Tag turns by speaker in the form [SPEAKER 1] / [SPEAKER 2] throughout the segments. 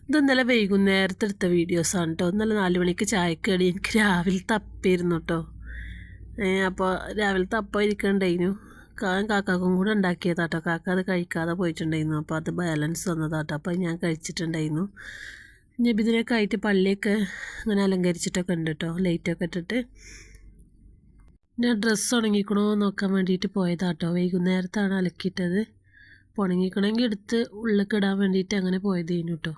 [SPEAKER 1] ഇത് ഇന്നലെ വൈകുന്നേരത്തെ എടുത്ത വീഡിയോസാണ് കേട്ടോ. ഇന്നലെ 4 മണിക്ക് ചായക്കടി എനിക്ക് രാവിലത്തെ അപ്പായിരുന്നു കേട്ടോ. അപ്പോൾ രാവിലത്തെ അപ്പം ഇരിക്കണ്ടായിരുന്നു. കാക്കാക്കും കൂടെ ഉണ്ടാക്കിയതാട്ടോ. കാക്ക അത് കഴിക്കാതെ പോയിട്ടുണ്ടായിരുന്നു. അപ്പോൾ അത് ബാലൻസ് വന്നതാട്ടോ. അപ്പോൾ ഞാൻ കഴിച്ചിട്ടുണ്ടായിരുന്നു. ഇനി ഇതിനൊക്കെ ആയിട്ട് പള്ളിയൊക്കെ ഇങ്ങനെ അലങ്കരിച്ചിട്ടൊക്കെ ഉണ്ട് കേട്ടോ. ലൈറ്റൊക്കെ ഇട്ടിട്ട് ഞാൻ ഡ്രസ്സ് ഉണങ്ങിക്കണോ നോക്കാൻ വേണ്ടിയിട്ട് പോയതാട്ടോ. വൈകുന്നേരത്താണ് അലക്കിയിട്ടത്. അപ്പോൾ ഉണങ്ങിക്കണമെങ്കിൽ എടുത്ത് ഉള്ളിലേക്ക് ഇടാൻ വേണ്ടിയിട്ട് അങ്ങനെ പോയതേനു കേട്ടോ.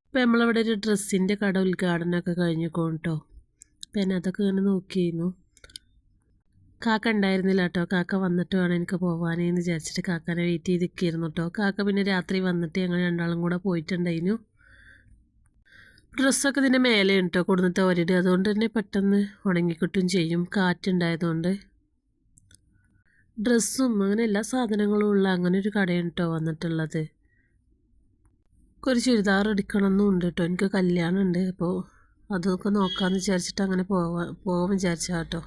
[SPEAKER 1] അപ്പോൾ നമ്മളിവിടെ ഒരു ഡ്രസ്സിൻ്റെ കട ഉദ്ഘാടനമൊക്കെ കഴിഞ്ഞിക്കോ കേട്ടോ. അപ്പോൾ ഞാൻ അതൊക്കെ ഇങ്ങനെ നോക്കിയിരുന്നു. കാക്ക ഉണ്ടായിരുന്നില്ല കേട്ടോ. കാക്ക വന്നിട്ട് വേണം എനിക്ക് പോകാനേന്ന് വിചാരിച്ചിട്ട് കാക്കാനെ വെയിറ്റ് ചെയ്തിരിക്കുന്നു കേട്ടോ. കാക്ക പിന്നെ രാത്രി വന്നിട്ട് ഞങ്ങൾ രണ്ടാളും കൂടെ പോയിട്ടുണ്ടായിരുന്നു. ഡ്രസ്സൊക്കെ ഇതിൻ്റെ മേലെ കേട്ടോ കൊടുന്നിട്ട് ഒരിടുക. അതുകൊണ്ട് തന്നെ പെട്ടെന്ന് ഉണങ്ങിക്കിട്ടും ചെയ്യും, കാറ്റുണ്ടായതുകൊണ്ട്. ഡ്രസ്സും അങ്ങനെ എല്ലാ സാധനങ്ങളും ഉള്ള അങ്ങനെ ഒരു കടയാണ് കേട്ടോ വന്നിട്ടുള്ളത്. ഒരു ചുരിദാർ എടുക്കണമെന്നും ഉണ്ട് കേട്ടോ. എനിക്ക് കല്യാണം ഉണ്ട്. അപ്പോൾ അതൊക്കെ നോക്കാമെന്ന് വിചാരിച്ചിട്ട് അങ്ങനെ പോകാൻ വിചാരിച്ചാൽ കേട്ടോ.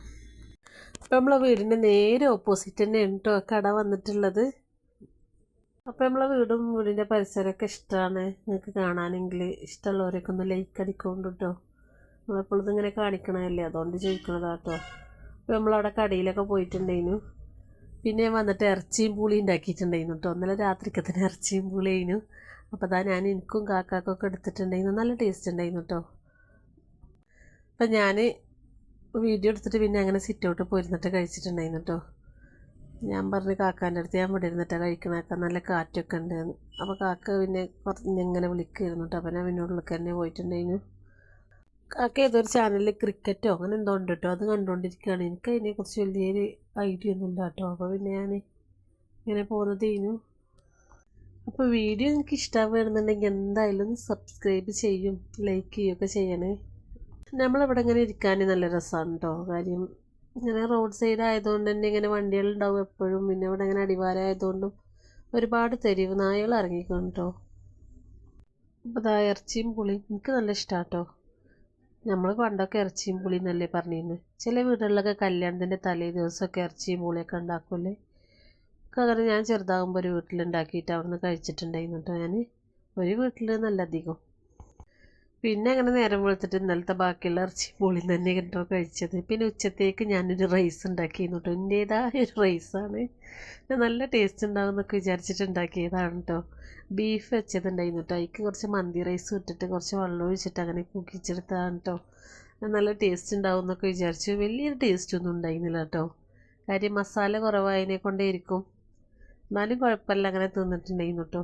[SPEAKER 1] അപ്പോൾ നമ്മളെ വീടിൻ്റെ നേരെ ഓപ്പോസിറ്റ് തന്നെയാണ് കേട്ടോ കട വന്നിട്ടുള്ളത്. അപ്പോൾ നമ്മളെ വീടിൻ്റെ പരിസരമൊക്കെ ഇഷ്ടമാണ്. നിങ്ങൾക്ക് കാണാനെങ്കിൽ ഇഷ്ടമുള്ളവരൊക്കെ ഒന്ന് ലൈക്ക് അടിക്കൊണ്ട് കേട്ടോ. നമ്മളെപ്പോഴും ഇതിങ്ങനെ കാണിക്കണമല്ലേ, അതുകൊണ്ട് ചോദിക്കണതാട്ടോ. അപ്പോൾ നമ്മളവിടെ കടയിലൊക്കെ പോയിട്ടുണ്ടായിരുന്നു. പിന്നെ വന്നിട്ട് ഇറച്ചിയും പൂളി ഉണ്ടാക്കിയിട്ടുണ്ടായിരുന്നു കേട്ടോ. ഇന്നലെ രാത്രിക്കത്തിന് ഇറച്ചിയും പൂളിയായിരുന്നു. അപ്പോൾ അതാ ഞാൻ എനിക്കും കാക്കാക്കൊക്കെ എടുത്തിട്ടുണ്ടായിരുന്നു. നല്ല ടേസ്റ്റ് ഉണ്ടായിരുന്നു കേട്ടോ. അപ്പം ഞാൻ വീഡിയോ എടുത്തിട്ട് പിന്നെ അങ്ങനെ സിറ്റ് ഔട്ട് പോയിരുന്നിട്ട് കഴിച്ചിട്ടുണ്ടായിരുന്നു കേട്ടോ. ഞാൻ പറഞ്ഞു കാക്കാൻ്റെ അടുത്ത് ഞാൻ ഇവിടെ ഇരുന്നിട്ടാണ് കഴിക്കണേക്ക, നല്ല കാറ്റൊക്കെ ഉണ്ടായിരുന്നു. അപ്പോൾ കാക്ക പിന്നെ കുറച്ച് ഇങ്ങനെ വിളിക്കുമായിരുന്നു കേട്ടോ. അപ്പോൾ ഞാൻ പിന്നെ ഉള്ളിലേക്ക് തന്നെ പോയിട്ടുണ്ടായിരുന്നു. കാക്ക ഏതൊരു ചാനലിൽ ക്രിക്കറ്റോ അങ്ങനെ എന്തോ ഉണ്ട് കേട്ടോ, അത് കണ്ടുകൊണ്ടിരിക്കുകയാണ്. എനിക്ക് അതിനെക്കുറിച്ച് വലിയൊരു ഐഡിയ ഒന്നും ഇല്ല കേട്ടോ. അപ്പോൾ പിന്നെ ഞാൻ ഇങ്ങനെ പോകുന്നതേനു. അപ്പോൾ വീഡിയോ എനിക്ക് ഇഷ്ടമാവുകയാണെന്നുണ്ടെങ്കിൽ എന്തായാലും സബ്സ്ക്രൈബ് ചെയ്യും, ലൈക്ക് ചെയ്യുകയൊക്കെ ചെയ്യണേ. നമ്മളിവിടെ ഇങ്ങനെ ഇരിക്കാൻ നല്ല രസമാണ് കേട്ടോ. കാര്യം ഇങ്ങനെ റോഡ് സൈഡ് ആയതുകൊണ്ട് തന്നെ ഇങ്ങനെ വണ്ടികളുണ്ടാവും എപ്പോഴും. പിന്നെ ഇവിടെ ഇങ്ങനെ അടിവാരമായതുകൊണ്ടും ഒരുപാട് തെരുവ് നായകൾ ഇറങ്ങിക്കണം കേട്ടോ. അപ്പോൾ ഇതാ ഇറച്ചിയും പുളിയും എനിക്ക് നല്ല ഇഷ്ടമാണ് കേട്ടോ. നമ്മൾ പണ്ടൊക്കെ ഇറച്ചിയും പുളിയും എന്നല്ലേ പറഞ്ഞിരുന്നു. ചില വീടുകളിലൊക്കെ കല്യാണത്തിൻ്റെ തലേ ദിവസമൊക്കെ ഇറച്ചിയും പുളിയൊക്കെ ഉണ്ടാക്കുമല്ലേ. അങ്ങനെ ഞാൻ ചെറുതാകുമ്പോൾ ഒരു വീട്ടിലുണ്ടാക്കിയിട്ട് അവിടെ നിന്ന് കഴിച്ചിട്ടുണ്ടായിരുന്നു കേട്ടോ. ഞാൻ ഒരു വീട്ടിൽ നല്ല അധികം. പിന്നെ അങ്ങനെ നേരം വെളുത്തിട്ട് ഇന്നലത്തെ ബാക്കിയുള്ള ഇറച്ചി പൂളിൽ തന്നെ കേട്ടോ കഴിച്ചത്. പിന്നെ ഉച്ചത്തേക്ക് ഞാനൊരു റൈസ് ഉണ്ടാക്കിയിരുന്നു കേട്ടോ. എൻ്റേതായ ഒരു റൈസാണ്. നല്ല ടേസ്റ്റ് ഉണ്ടാവും എന്നൊക്കെ വിചാരിച്ചിട്ട് ഉണ്ടാക്കിയതാണ് കേട്ടോ. ബീഫ് വെച്ചതുണ്ടായിരുന്നു കേട്ടോ. അതിക്ക് കുറച്ച് മന്തി റൈസ് ഇട്ടിട്ട് കുറച്ച് വെള്ളം ഒഴിച്ചിട്ട് അങ്ങനെ കുക്കിച്ചെടുത്തതാണ് കേട്ടോ. നല്ല ടേസ്റ്റ് ഉണ്ടാവും എന്നൊക്കെ വിചാരിച്ചു. വലിയൊരു ടേസ്റ്റൊന്നും ഉണ്ടായിരുന്നില്ല കേട്ടോ. കാര്യം മസാല കുറവായതിനെ കൊണ്ടേ ഇരിക്കും. എന്നാലും കുഴപ്പമില്ല, അങ്ങനെ തിന്നിട്ടുണ്ടായിരുന്നു കേട്ടോ.